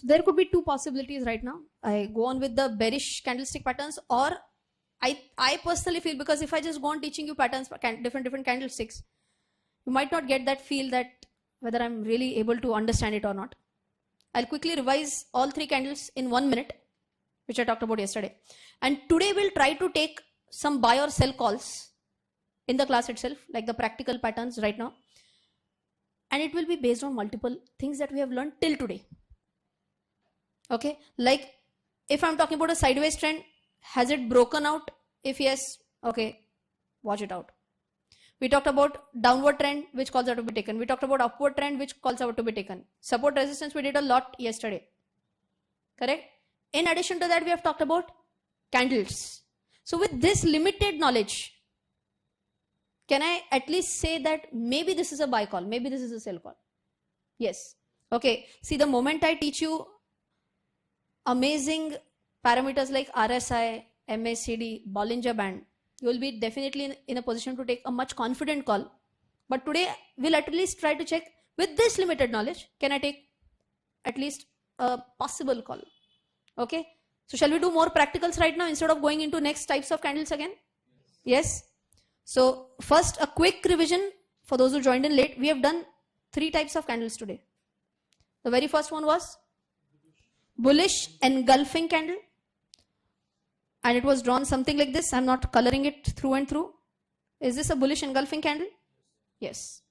there could be two possibilities right now. I go on with the bearish candlestick patterns, or I personally feel, because if I just go on teaching you patterns, different candlesticks, you might not get that feel that whether I'm really able to understand it or not. I'll quickly revise all three candles in 1 minute, which I talked about yesterday. And today we'll try to take some buy or sell calls in the class itself, like the practical patterns right now. And it will be based on multiple things that we have learned till today. Okay, like if I'm talking about a sideways trend, has it broken out? If yes, okay, watch it out. We talked about downward trend, which calls out to be taken. We talked about upward trend, which calls out to be taken. Support resistance, we did a lot yesterday. Correct? In addition to that, we have talked about candles. So with this limited knowledge, can I at least say that maybe this is a buy call, maybe this is a sell call? Yes. Okay. See, the moment I teach you amazing parameters like RSI, MACD, Bollinger Band, you will be definitely in a position to take a much confident call. But today we'll at least try to check with this limited knowledge, can I take at least a possible call? Okay. So shall we do more practicals right now instead of going into next types of candles again? Yes. So first, a quick revision for those who joined in late. We have done 3 types of candles today. The very first one was bullish engulfing candle, and it was drawn something like this. I'm not coloring it through and through. Is this a bullish engulfing candle? Yes.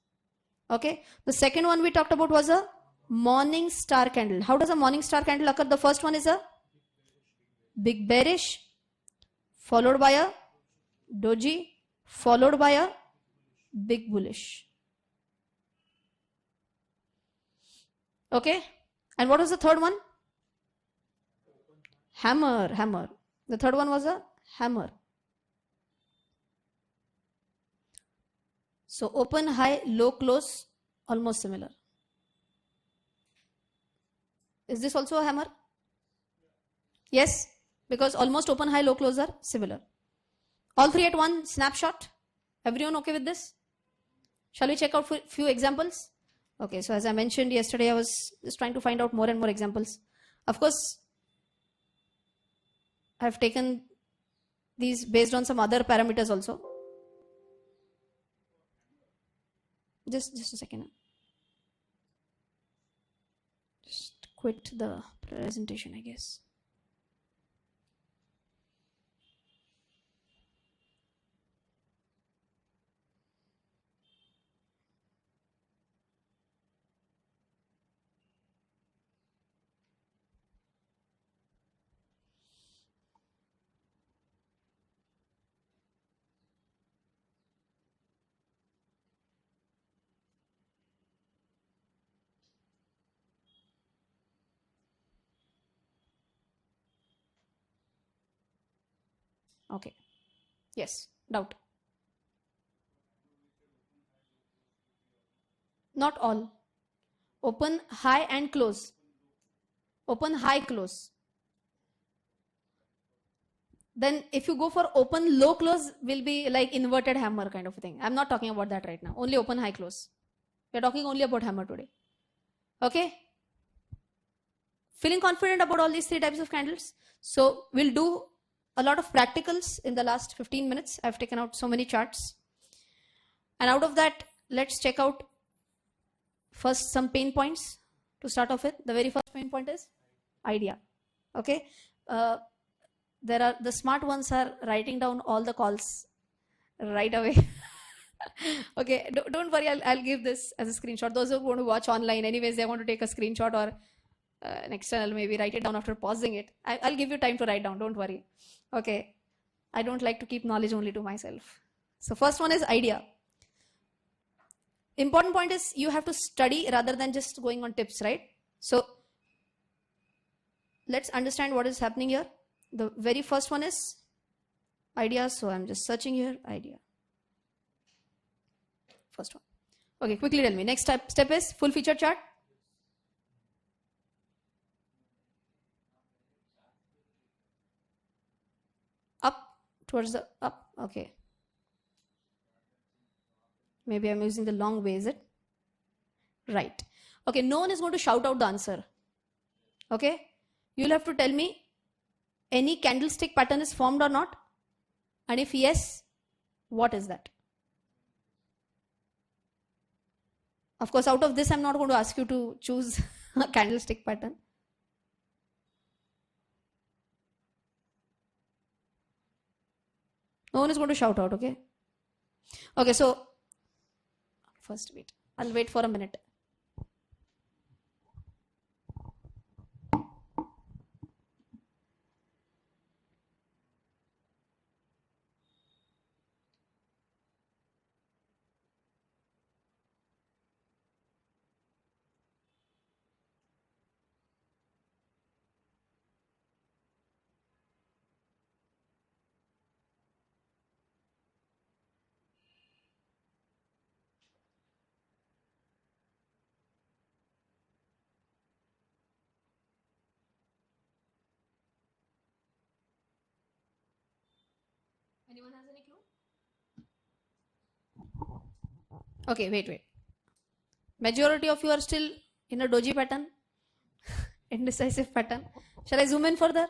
Okay. The second one we talked about was a morning star candle. How does a morning star candle occur? The first one is a big bearish, followed by a doji, followed by a big bullish. Okay. And what was the third one? Hammer. The third one was a hammer. So open, high, low, close, almost similar. Is this also a hammer? Yes, because almost open, high, low, close are similar. All three at one snapshot. Everyone okay with this? Shall we check out a few examples? Okay, so as I mentioned yesterday, I was just trying to find out more and more examples. Of course, I've taken these based on some other parameters also. Just a second. Just quit the presentation, I guess. Okay. Yes, doubt. Not all. Open, high and close. Open, high, close. Then if you go for open, low, close, will be like inverted hammer kind of a thing. I'm not talking about that right now. Only open, high, close. We're talking only about hammer today. Okay? Feeling confident about all these 3 types of candles? So we'll do a lot of practicals in the last 15 minutes. I've taken out so many charts. And out of that, let's check out first some pain points to start off with. The very first pain point is idea. Okay? The smart ones are writing down all the calls right away. Okay, don't worry, I'll give this as a screenshot. Those who want to watch online, anyways, they want to take a screenshot or an external, maybe write it down after pausing it. I'll give you time to write down, don't worry. Okay, I don't like to keep knowledge only to myself. So first one is idea. Important point is you have to study rather than just going on tips, right? So let's understand what is happening here. The very first one is idea. So I'm just searching here, idea. First one. Okay, quickly tell me. Next step is full feature chart. Up, towards the up. Okay. Maybe I'm using the long way, is it? Right. Okay, no one is going to shout out the answer. Okay, you'll have to tell me any candlestick pattern is formed or not, and if yes, what is that? Of course, out of this, I'm not going to ask you to choose a candlestick pattern. No one is going to shout out, okay? Okay, so first wait. I'll wait for a minute. Anyone has any clue? Okay, wait. Majority of you are still in a doji pattern, indecisive pattern. Shall I zoom in further?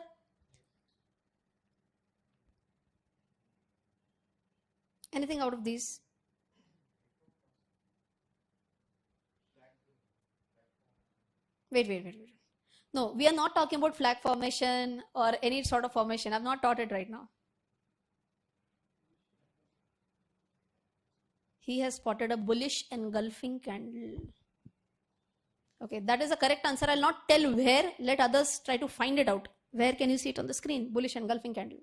Anything out of these? Wait. No, we are not talking about flag formation or any sort of formation. I've not taught it right now. He has spotted a bullish engulfing candle. Okay, that is the correct answer. I'll not tell where. Let others try to find it out. Where can you see it on the screen? Bullish engulfing candle.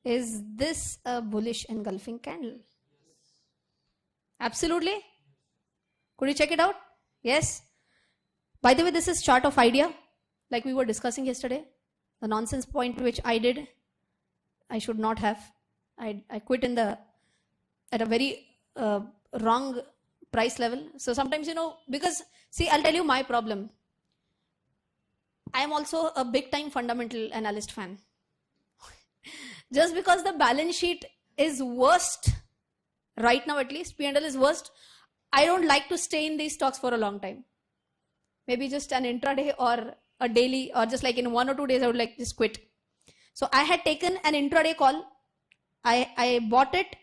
Is this a bullish engulfing candle? Absolutely. Could you check it out? Yes. By the way, this is chart of idea, like we were discussing yesterday. The nonsense point which I did, I should not have. I quit at a very wrong price level. So sometimes, because see, I'll tell you my problem. I am also a big time fundamental analyst fan. Just because the balance sheet is worst right now, at least P&L is worst, I don't like to stay in these stocks for a long time. Maybe just an intraday or a daily, or just like in 1 or 2 days I would like just quit. So I had taken an intraday call. I bought it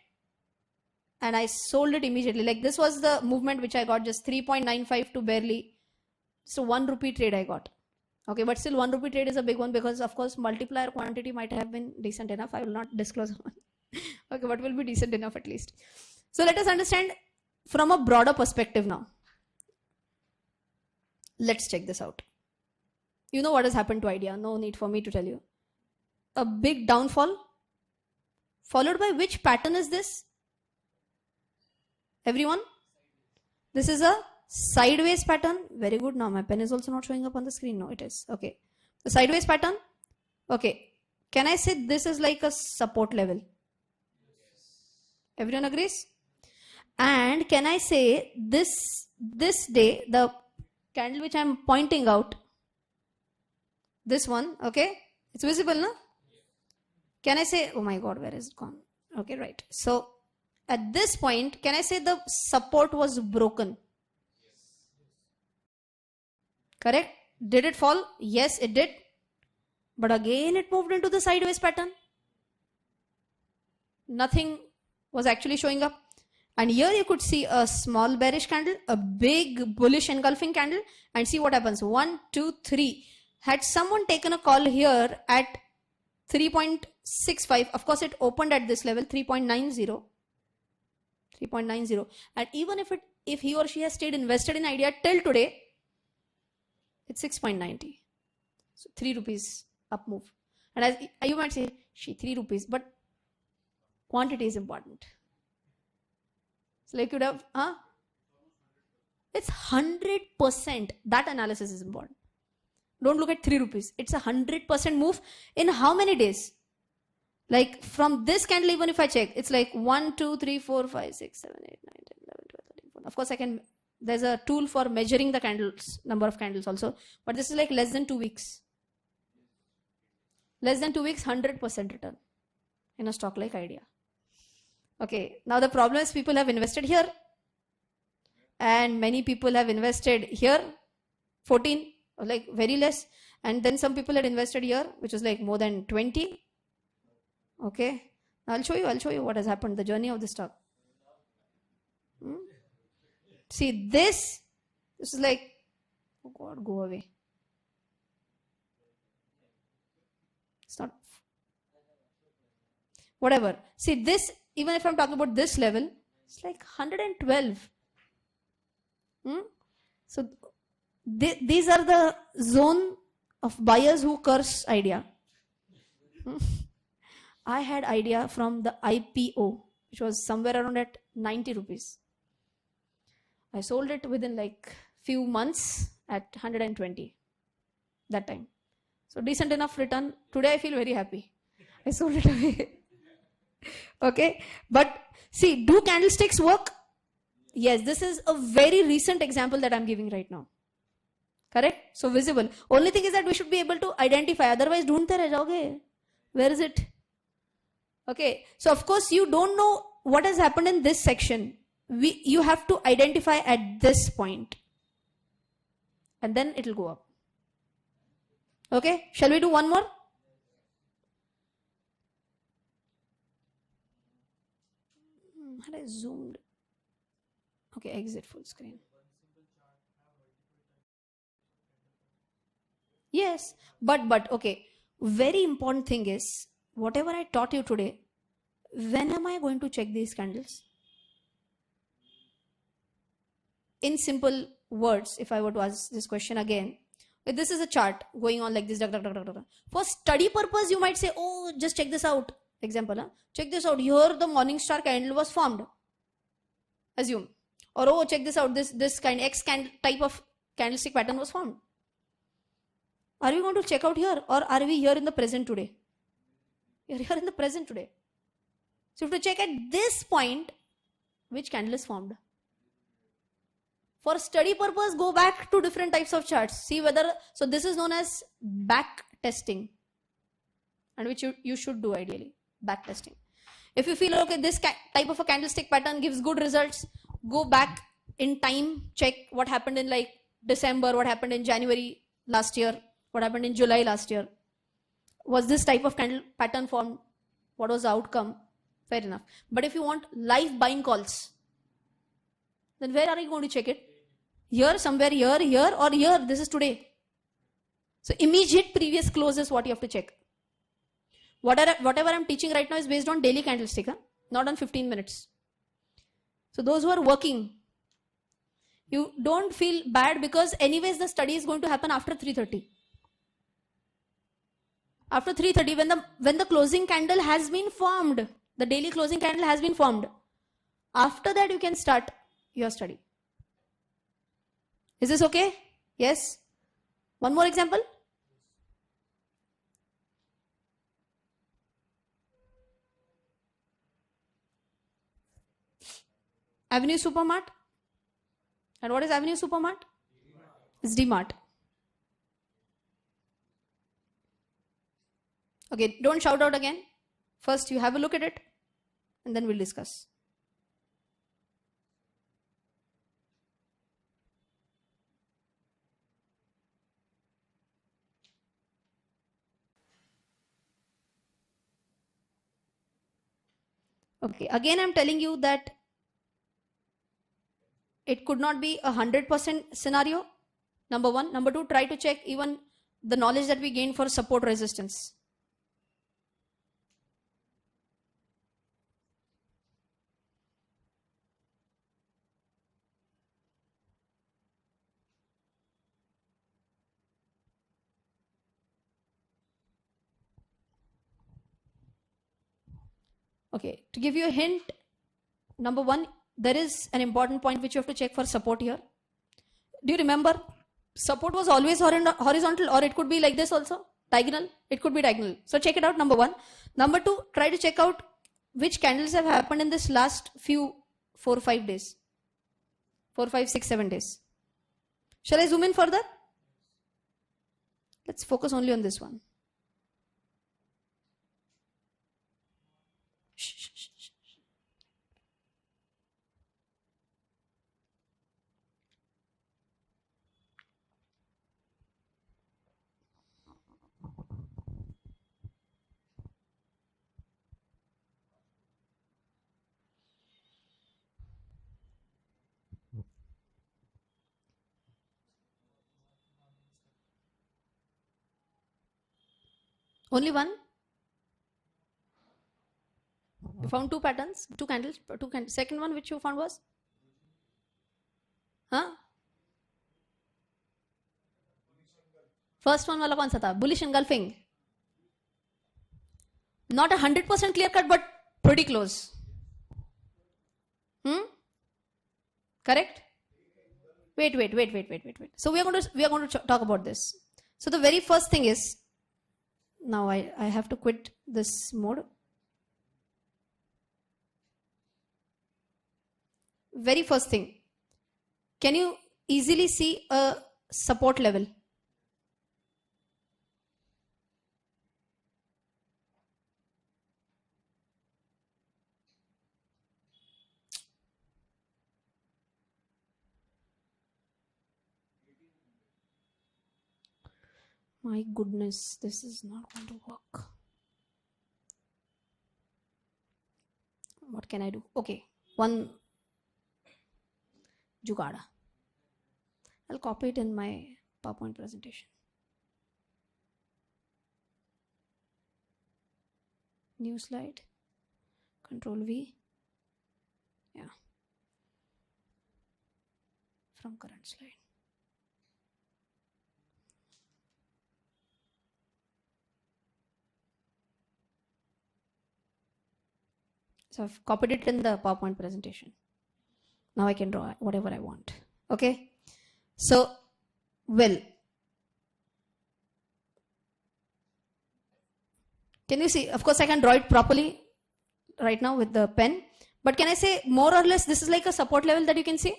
and I sold it immediately. Like this was the movement which I got, just 3.95 to barely, so 1 rupee trade I got. Okay, but still 1 rupee trade is a big one, because of course multiplier quantity might have been decent enough. I will not disclose one. Okay, but will be decent enough at least. So let us understand from a broader perspective now. Let's check this out. You know what has happened to Idea. No need for me to tell you. A big downfall, followed by which pattern is this? Everyone? This is a sideways pattern. Very good. Now my pen is also not showing up on the screen. No, it is. Okay. The sideways pattern. Okay. Can I say this is like a support level? Everyone agrees? And can I say this day, the candle which I'm pointing out, this one, okay? It's visible, no? Can I say, oh my God, where is it gone? Okay, right. So at this point, can I say the support was broken? Correct? Did it fall? Yes, it did. But again, it moved into the sideways pattern. Nothing was actually showing up. And here you could see a small bearish candle, a big bullish engulfing candle, and see what happens. 1, 2, 3. Had someone taken a call here at 3.65, of course it opened at this level, 3.90. And even if he or she has stayed invested in Idea till today, it's 6.90. So 3 rupees up move. And as you might say, 3 rupees, but quantity is important. So like you'd have, it's 100%. That analysis is important. Don't look at 3 rupees. It's 100% move in how many days? Like from this candle, even if I check, it's like 1, 2, 3, 4, 5, 6, 7, 8, 9, 10, 11, 12, 13, 14. Of course, I can There's a tool for measuring the candles, number of candles also, but this is like less than 2 weeks. Less than 2 weeks, 100% return in a stock like Idea. Okay, now the problem is people have invested here and many people have invested here, 14, or like very less, and then some people had invested here, which is like more than 20. Okay, I'll show you what has happened, the journey of the stock. See, this is like, oh God, go away. It's not, whatever. See, this, even if I'm talking about this level, it's like 112. So these are the zone of buyers who curse Idea. I had Idea from the IPO, which was somewhere around at 90 rupees. I sold it within like few months at 120 that time. So decent enough return. Today I feel very happy. I sold it away. Okay, but see, do candlesticks work? Yes, this is a very recent example that I'm giving right now. Correct? So visible. Only thing is that we should be able to identify. Otherwise, don't reh jaoge. Where is it? Okay, so of course you don't know what has happened in this section. You have to identify at this point. And then it will go up. Okay, shall we do one more? Had I zoomed? Okay, exit full screen. Yes, but okay, very important thing is, whatever I taught you today, when am I going to check these candles? In simple words, if I were to ask this question again, if this is a chart going on like this, for study purpose, you might say, oh, just check this out. Example, check this out. Here the morning star candle was formed. Assume. Or oh, check this out. This kind X type of candlestick pattern was formed. Are we going to check out here, or are we here in the present today? We are here in the present today. So you have to check at this point which candle is formed. For study purpose, go back to different types of charts. See whether, so this is known as back testing, and which you should do ideally, back testing. If you feel, okay, this type of a candlestick pattern gives good results, go back in time, check what happened in like December, what happened in January last year, what happened in July last year. Was this type of candle pattern formed? What was the outcome? Fair enough. But if you want live buying calls, then where are you going to check it? Here, somewhere here, or here, this is today. So immediate previous close is what you have to check. Whatever I'm teaching right now is based on daily candlestick, not on 15 minutes. So those who are working, you don't feel bad, because anyways the study is going to happen after 3:30. After 3:30, when the closing candle has been formed, the daily closing candle has been formed, after that you can start your study. Is this okay? Yes? One more example? Avenue Supermart. And what is Avenue Supermart? It's DMart. Okay, don't shout out again. First you have a look at it, and then we'll discuss. Okay, again I'm telling you that it could not be 100% scenario. Number one. Number two, try to check even the knowledge that we gain for support resistance. Okay, to give you a hint, number one, there is an important point which you have to check for support here. Do you remember? Support was always horizontal, or it could be like this also, diagonal. It could be diagonal. So check it out, number one. Number two, try to check out which candles have happened in this last few 4 or 5 days. 4, 5, 6, 7 days. Shall I zoom in further? Let's focus only on this one. Shh, shh, shh, shh. Only one? You found two patterns, two candles, two candles. Second one which you found was? Huh? First one वाला कौन सा था? Bullish engulfing. Not 100% clear cut, but pretty close. Correct? Wait. So we are going to talk about this. So the very first thing is, now I have to quit this mode. Very first thing, can you easily see a support level? My goodness, this is not going to work. What can I do? Okay, one jugada. I'll copy it in my PowerPoint presentation. New slide. Control V. Yeah. From current slide. So I've copied it in the PowerPoint presentation. Now I can draw whatever I want. Okay. So, well, can you see? Of course, I can draw it properly right now with the pen. But can I say more or less this is like a support level that you can see?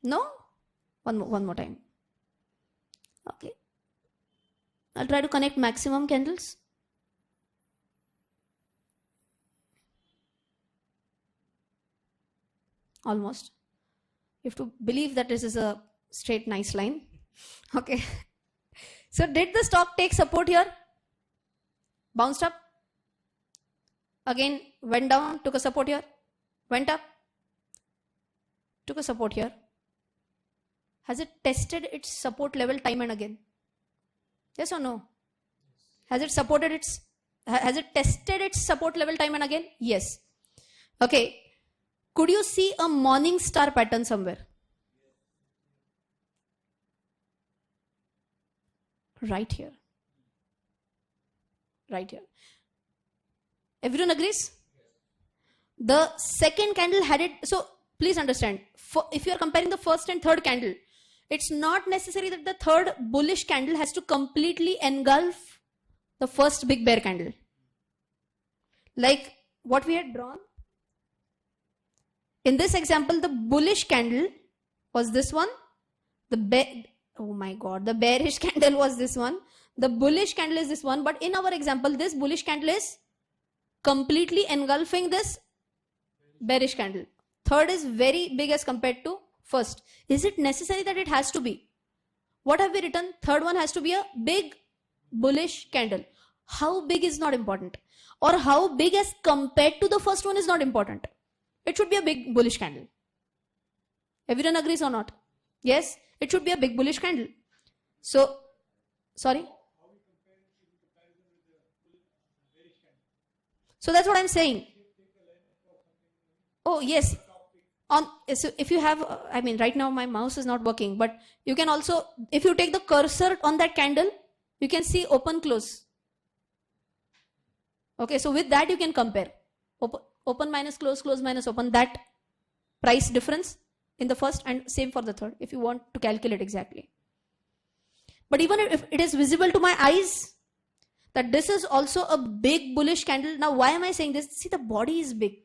No? One more time. Okay. I'll try to connect maximum candles. Almost. You have to believe that this is a straight nice line. Okay. So did the stock take support here? Bounced up. Again went down, took a support here. Went up. Took a support here. Has it tested its support level time and again? Yes or no? Has it tested its support level time and again? Yes. Okay. Could you see a morning star pattern somewhere? Right here. Right here. Everyone agrees? The second candle had it. So please understand, if you are comparing the first and third candle, it's not necessary that the third bullish candle has to completely engulf the first big bear candle. Like what we had drawn. In this example, the bullish candle was this one. The bearish candle was this one. The bullish candle is this one. But in our example, this bullish candle is completely engulfing this bearish candle. Third is very big as compared to first. Is it necessary that it has to be? What have we written? Third one has to be a big bullish candle. How big is not important. Or how big as compared to the first one is not important. It should be a big bullish candle. Everyone agrees or not? Yes, it should be a big bullish candle. So, sorry? So that's what I'm saying. Oh, yes. So if you have, right now my mouse is not working, but you can also, if you take the cursor on that candle, you can see open, close. Okay, so with that you can compare. Open minus close, close minus open, that price difference in the first and same for the third if you want to calculate exactly. But even if it is visible to my eyes that this is also a big bullish candle. Now why am I saying this? See, the body is big.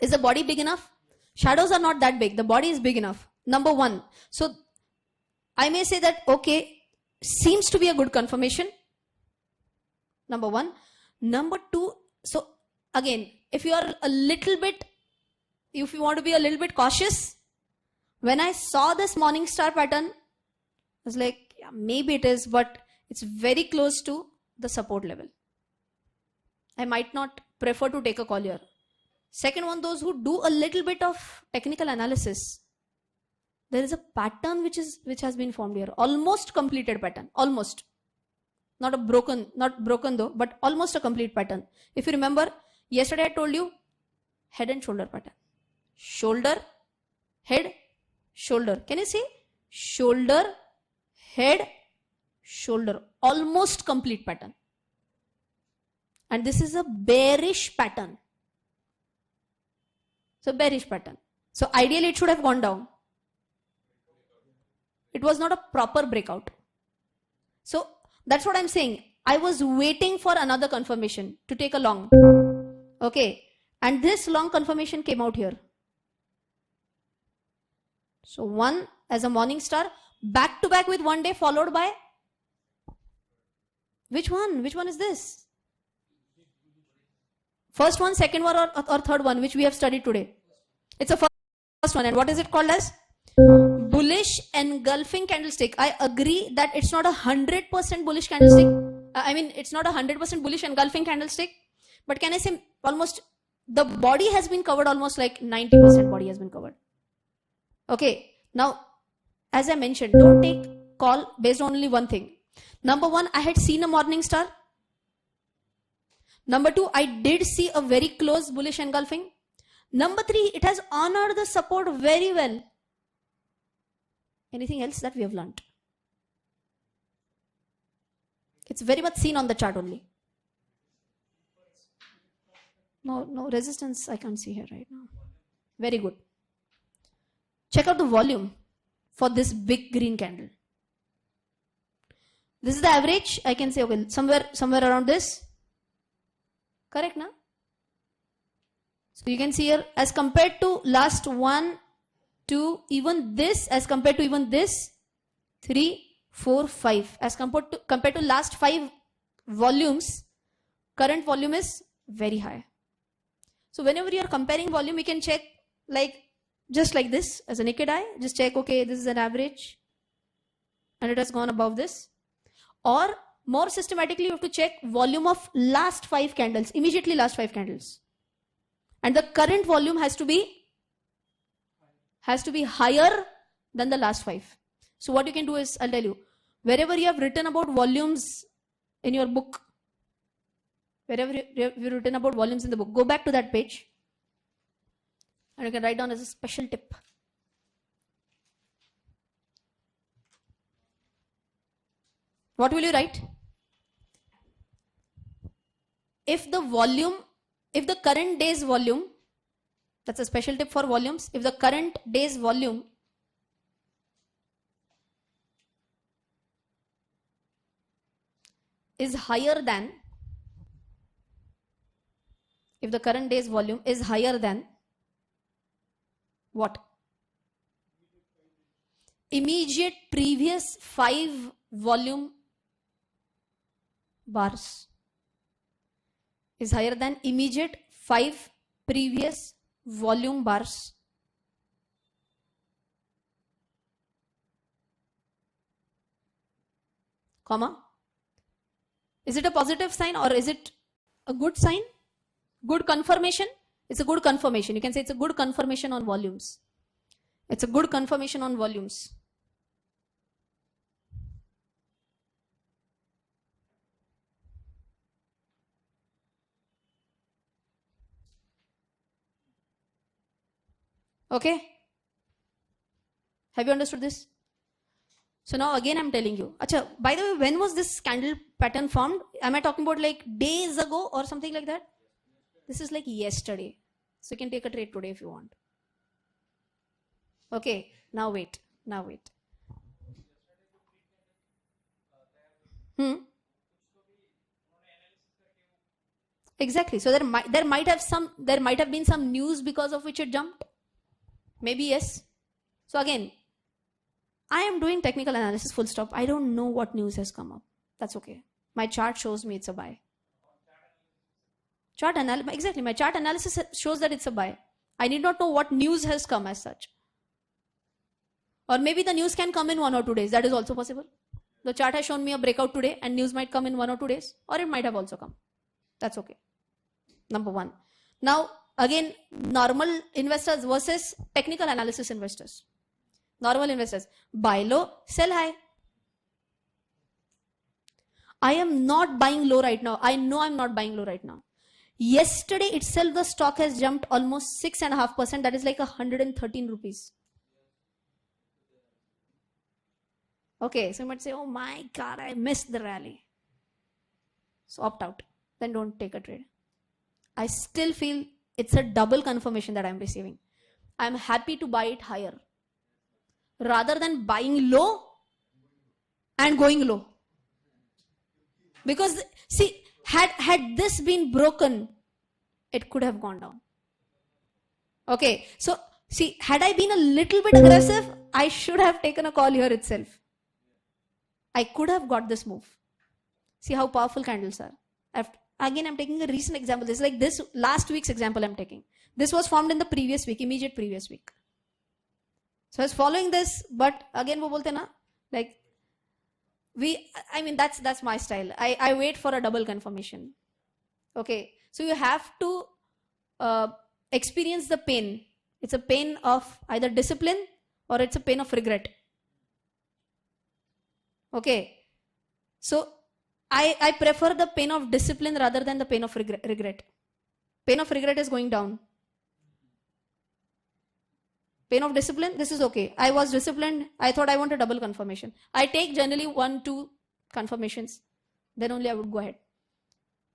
Is the body big enough? Shadows are not that big. The body is big enough. Number one. So I may say that, okay, seems to be a good confirmation. Number one. Number two, so again, if you are a little bit, if you want to be a little bit cautious, when I saw this morning star pattern, I was like, yeah, maybe it is, but it's very close to the support level. I might not prefer to take a call here. Second one, those who do a little bit of technical analysis, there is a pattern which has been formed here. Almost completed pattern. Almost. Not broken though, but almost a complete pattern. If you remember, yesterday I told you head and shoulder pattern. Shoulder, head, shoulder. Can you see? Shoulder, head, shoulder. Almost complete pattern. And this is a bearish pattern. So bearish pattern. So ideally it should have gone down. It was not a proper breakout. So that's what I'm saying. I was waiting for another confirmation to take a long. Okay. And this long confirmation came out here. So one as a morning star, back to back with one day followed by which one? Which one is this? First one, second one, or third one, which we have studied today. It's a first one. And what is it called as? Bullish engulfing candlestick. I agree that it's not 100% bullish candlestick. It's not 100% bullish engulfing candlestick. But can I say almost the body has been covered, almost like 90% body has been covered. Okay. Now, as I mentioned, don't take call based on only one thing. Number one, I had seen a morning star. Number two, I did see a very close bullish engulfing. Number three, it has honored the support very well. Anything else that we have learned? It's very much seen on the chart only. No resistance I can't see here right now. Very good. Check out the volume for this big green candle. This is the average. I can say, okay, somewhere around this. Correct, na? So you can see here, as compared to last 1, 2, even this, as compared to even this, 3, 4, 5. As compared to last 5 volumes, current volume is very high. So whenever you are comparing volume, you can check like just like this as a naked eye. Just check, okay, this is an average and it has gone above this. Or more systematically, you have to check volume of last 5 candles, immediately last 5 candles. And the current volume has to be higher than the last 5. So what you can do is, I'll tell you, wherever you have written about volumes in your book, wherever you've written about volumes in the book, go back to that page and you can write down as a special tip. What will you write? If the current day's volume, that's a special tip for volumes, if the current day's volume is higher than, if the current day's volume is higher than what? Immediate previous 5 volume bars is higher than immediate 5 previous volume bars. Comma. Is it a positive sign or is it a good sign? Good confirmation? It's a good confirmation. You can say it's a good confirmation on volumes. It's a good confirmation on volumes. Okay? Have you understood this? So now again I'm telling you. Achha, by the way, when was this candle pattern formed? Am I talking about like days ago or something like that? This is like yesterday. So you can take a trade today if you want. Okay, now wait. Exactly. So there might have been some news because of which it jumped. Maybe yes. So again, I am doing technical analysis full stop. I don't know what news has come up. That's okay. My chart shows me it's a buy. Exactly. My chart analysis shows that it's a buy. I need not know what news has come as such. Or maybe the news can come in 1 or 2 days. That is also possible. The chart has shown me a breakout today and news might come in 1 or 2 days. Or it might have also come. That's okay. Number one. Now, again, normal investors versus technical analysis investors. Normal investors. Buy low, sell high. I am not buying low right now. I know I'm not buying low right now. Yesterday itself, the stock has jumped almost 6.5%. That is like 113 rupees. Okay, so you might say, oh my God, I missed the rally. So opt out. Then don't take a trade. I still feel it's a double confirmation that I'm receiving. I'm happy to buy it higher rather than buying low and going low. Because see, had this been broken, it could have gone down. Okay, so see, had I been a little bit aggressive, I should have taken a call here itself. I could have got this move. See how powerful candles are. Again, I'm taking a recent example. This is like this last week's example I'm taking. This was formed in the previous week, immediate previous week. So I was following this, but again, wo bolte na, like, I mean, that's my style. I wait for a double confirmation. Okay, so you have to experience the pain. It's a pain of either discipline or it's a pain of regret. Okay, so I prefer the pain of discipline rather than the pain of regret. Pain of regret is going down. Pain of discipline, this is okay. I was disciplined. I thought I want a double confirmation. I take generally 1-2 confirmations. Then only I would go ahead.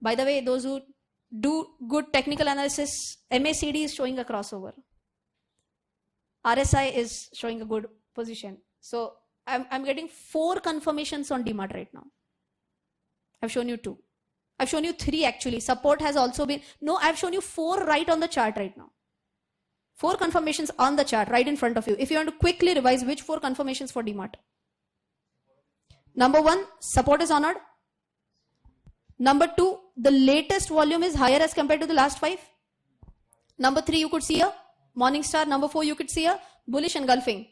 By the way, those who do good technical analysis, MACD is showing a crossover. RSI is showing a good position. So I'm getting 4 confirmations on DMART right now. I've shown you 2. I've shown you 3 actually. Support has also been, no, I've shown you 4 right on the chart right now. 4 confirmations on the chart right in front of you. If you want to quickly revise, which 4 confirmations for DMART? Number 1, support is honored. Number 2, the latest volume is higher as compared to the last 5. Number 3, you could see a morning star. Number 4, you could see a bullish engulfing.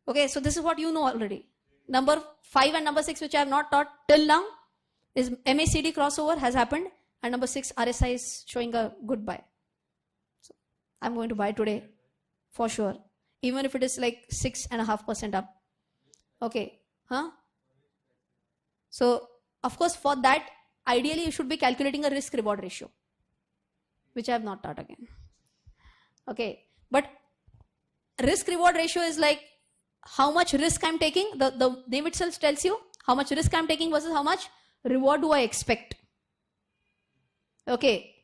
Okay, so this is what you know already. Number 5 and number 6, which I have not taught till now, is MACD crossover has happened. And number 6, RSI is showing a good buy. So I'm going to buy today for sure. Even if it is like 6.5% up. Okay, huh? So, of course, for that, ideally you should be calculating a risk-reward ratio, which I have not taught again. Okay, but risk-reward ratio is like how much risk I'm taking. The name itself tells you how much risk I'm taking versus how much reward do I expect. Okay,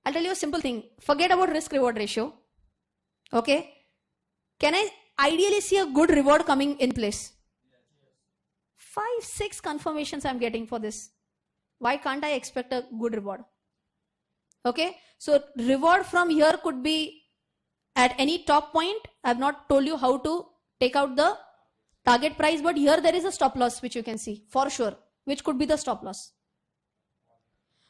I'll tell you a simple thing. Forget about risk-reward ratio. Okay, can I ideally see a good reward coming in place? 5-6 confirmations I'm getting for this. Why can't I expect a good reward? Okay, so reward from here could be at any top point. I've not told you how to take out the target price, but here there is a stop loss which you can see for sure, which could be the stop loss.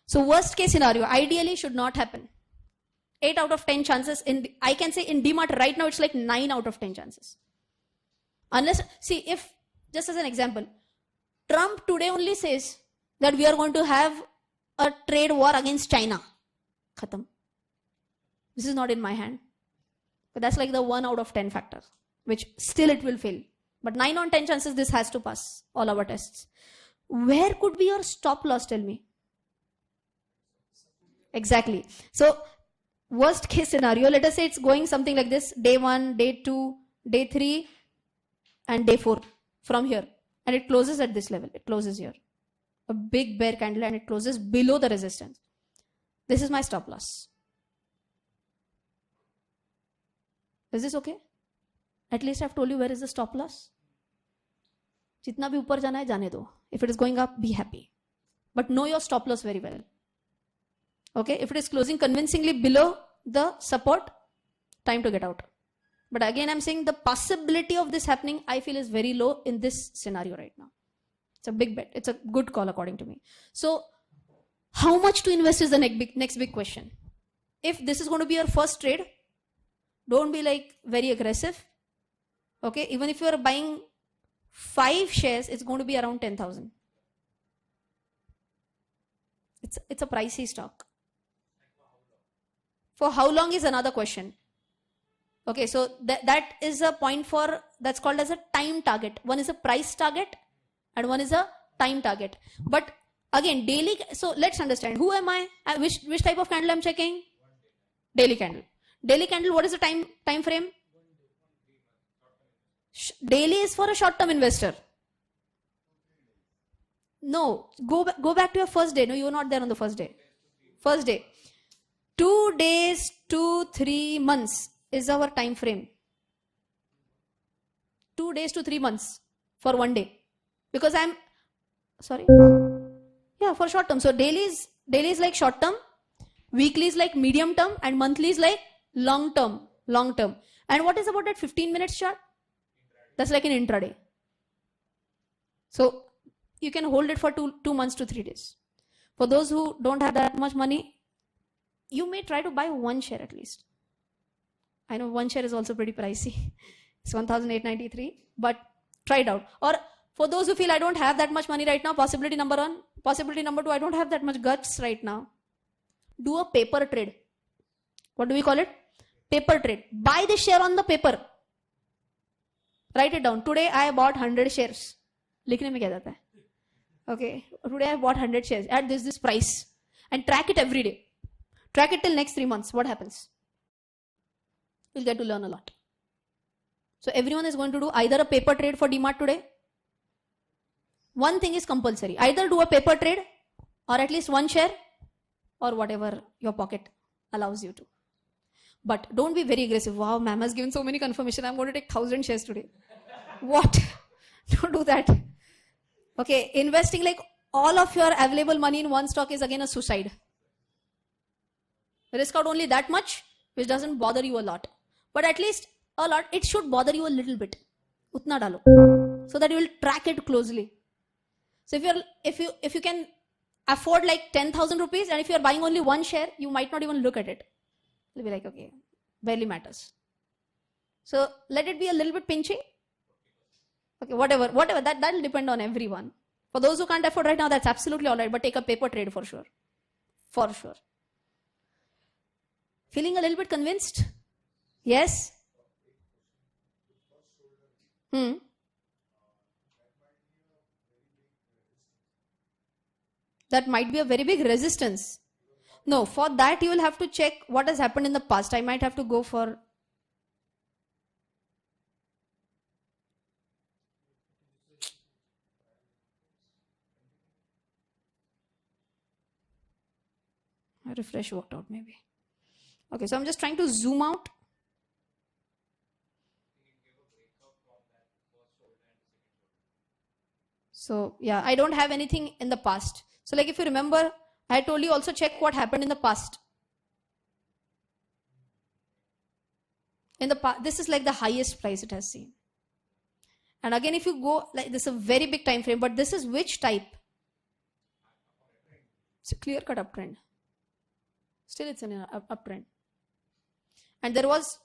So worst case scenario, ideally should not happen. 8 out of 10 chances I can say in DMART right now it's like 9 out of 10 chances. Unless, see, if, just as an example, Trump today only says that we are going to have a trade war against China. Khatam. This is not in my hand. But that's like the 1 out of 10 factor, which still it will fail. But 9 on 10 chances this has to pass all our tests. Where could be your stop loss, tell me? Exactly. So worst case scenario, let us say it's going something like this, day 1, day 2, day 3, and day 4 from here. And it closes at this level. It closes here. A big bear candle and it closes below the resistance. This is my stop loss. Is this okay? At least I've told you where is the stop loss. Jitna bhi upar jana hai, jane do. If it is going up, be happy. But know your stop loss very well. Okay, if it is closing convincingly below the support, time to get out. But again, I'm saying the possibility of this happening, I feel, is very low in this scenario right now. It's a big bet. It's a good call according to me. So how much to invest is the next big question. If this is going to be your first trade, don't be like very aggressive. Okay, even if you are buying 5 shares, it's going to be around 10,000. It's a pricey stock. For how long is another question. Okay, so that is a point for, that's called as a time target. One is a price target and one is a time target. But again, daily, so let's understand, who am I? Which type of candle I'm checking? Daily candle. Daily candle, what is the time frame? Daily is for a short-term investor. No, go back to your first day. No, you were not there on the first day. First day. 2 days to 3 months is our time frame. 2 days to 3 months for 1 day. Because for short term. So daily is like short term, weekly is like medium term, and monthly is like long term. And what is about that 15 minutes chart? That's like an intraday. So you can hold it for 2 months to 3 days. For those who don't have that much money, you may try to buy 1 share at least. I know 1 share is also pretty pricey. It's 1,893, but try it out. Or for those who feel I don't have that much money right now, possibility number 1. Possibility number 2, I don't have that much guts right now. Do a paper trade. What do we call it? Paper trade. Buy the share on the paper. Write it down. Today I bought 100 shares. लिखने में क्या जाता है? Okay. Today I bought 100 shares at this price. And track it every day. Track it till next 3 months. What happens? You'll get to learn a lot. So everyone is going to do either a paper trade for DMart today. One thing is compulsory. Either do a paper trade or at least 1 share or whatever your pocket allows you to. But don't be very aggressive. Wow, ma'am has given so many confirmation. I'm going to take 1,000 shares today. What? Don't do that. Okay, investing like all of your available money in one stock is again a suicide. Risk out only that much, which doesn't bother you a lot. But at least a lot, it should bother you a little bit. Utna dalo. So that you will track it closely. So if you can afford like 10,000 rupees, and if you are buying only 1 share, you might not even look at it. You'll be like, okay, barely matters. So let it be a little bit pinchy. Okay, whatever, that'll depend on everyone. For those who can't afford right now, that's absolutely all right, but take a paper trade for sure. For sure. Feeling a little bit convinced? Yes? That might be a very big resistance. No, for that you will have to check what has happened in the past. I might have to go for... A refresh worked out maybe. Okay, so I'm just trying to zoom out. So yeah, I don't have anything in the past. So like if you remember, I told you also check what happened in the past. In the past, this is like the highest price it has seen. And again, if you go, like this is a very big time frame, but this is which type? It's a clear-cut uptrend. Still it's an uptrend. And there was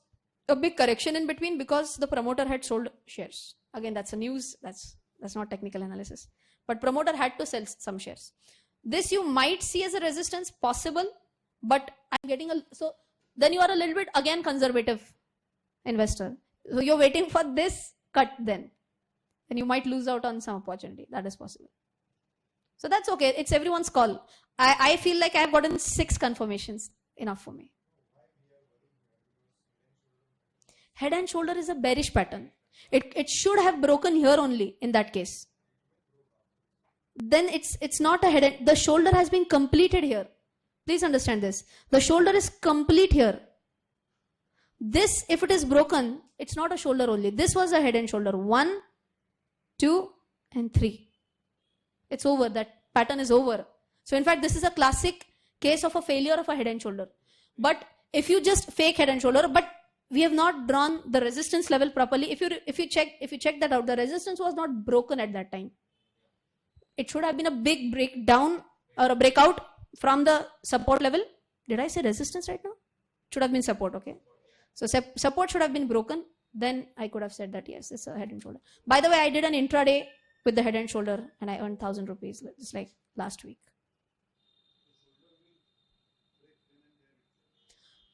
a big correction in between because the promoter had sold shares. Again, that's a news, that's not technical analysis. But promoter had to sell some shares. This you might see as a resistance, possible, but I'm getting so then you are a little bit again conservative investor. So you're waiting for this cut then. And you might lose out on some opportunity. That is possible. So that's okay. It's everyone's call. I feel like I've gotten 6 confirmations. Enough for me. Head and shoulder is a bearish pattern. It should have broken here only in that case. Then it's not a head and the shoulder has been completed here. Please understand this. The shoulder is complete here. This, if it is broken, it's not a shoulder only. This was a head and shoulder. 1, 2, and 3. It's over. That pattern is over. So in fact, this is a classic case of a failure of a head and shoulder. But if you just fake head and shoulder, but we have not drawn the resistance level properly. If you check that out, the resistance was not broken at that time. It should have been a big breakdown or a breakout from the support level. Did I say resistance right now? Should have been support, okay? So support should have been broken. Then I could have said that yes, it's a head and shoulder. By the way, I did an intraday with the head and shoulder and I earned 1,000 rupees just like last week.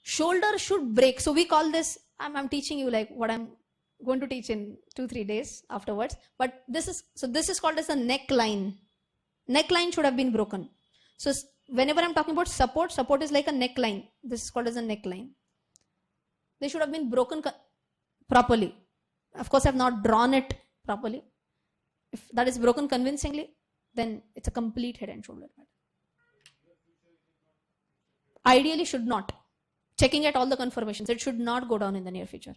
Shoulder should break. So we call this, I'm teaching you like what I'm going to teach in 2-3 days afterwards. But this is called as a neckline. Neckline should have been broken. So whenever I'm talking about support is like a neckline. This is called as a neckline. They should have been broken properly. Of course, I have not drawn it properly. If that is broken convincingly, then it's a complete head and shoulder. Ideally should not. Checking at all the confirmations, it should not go down in the near future.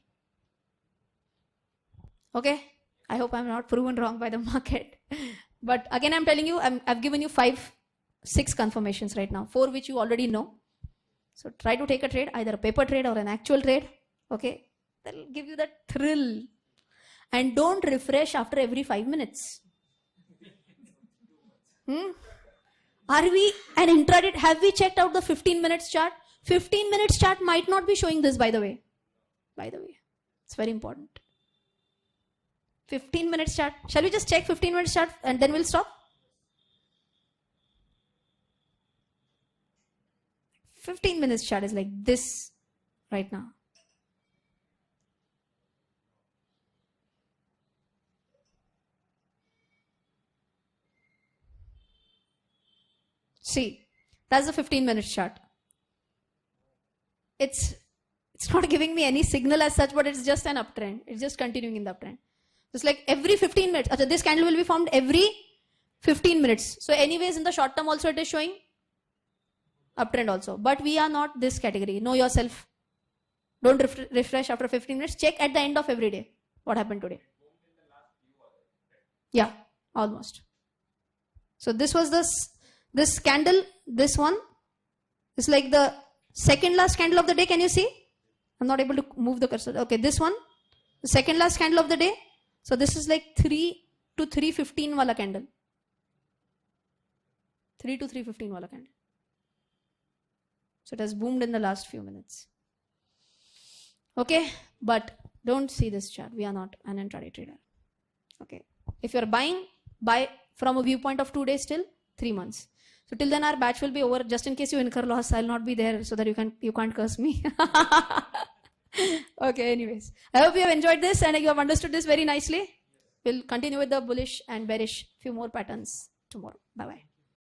Okay, I hope I'm not proven wrong by the market. But again, I'm telling you, I've given you 5-6 confirmations right now, 4 which you already know. So try to take a trade, either a paper trade or an actual trade. Okay, that'll give you that thrill. And don't refresh after every 5 minutes. Are we an intraday? Have we checked out the 15 minutes chart? 15 minutes chart might not be showing this, by the way. It's very important. 15 minutes chart. Shall we just check 15 minutes chart and then we'll stop? 15 minutes chart is like this right now. See, that's the 15 minutes chart. It's not giving me any signal as such, but it's just an uptrend. It's just continuing in the uptrend. It's like every 15 minutes. This candle will be formed every 15 minutes. So anyways, in the short term also it is showing uptrend also. But we are not this category. Know yourself. Don't refresh after 15 minutes. Check at the end of every day. What happened today? Yeah, almost. So this was this candle, this one is like the second last candle of the day. Can you see? I'm not able to move the cursor. Okay, this one, the second last candle of the day. So this is like 3 to 3:15 wala candle. 3 to 3:15 wala candle. So it has boomed in the last few minutes. Okay, but don't see this chart. We are not an intraday trader. Okay, if you're buying, buy from a viewpoint of 2 days till 3 months. So till then our batch will be over. Just in case you incur loss, I'll not be there so that you can't curse me. Okay, anyways. I hope you have enjoyed this and you have understood this very nicely. We'll continue with the bullish and bearish few more patterns tomorrow. Bye-bye.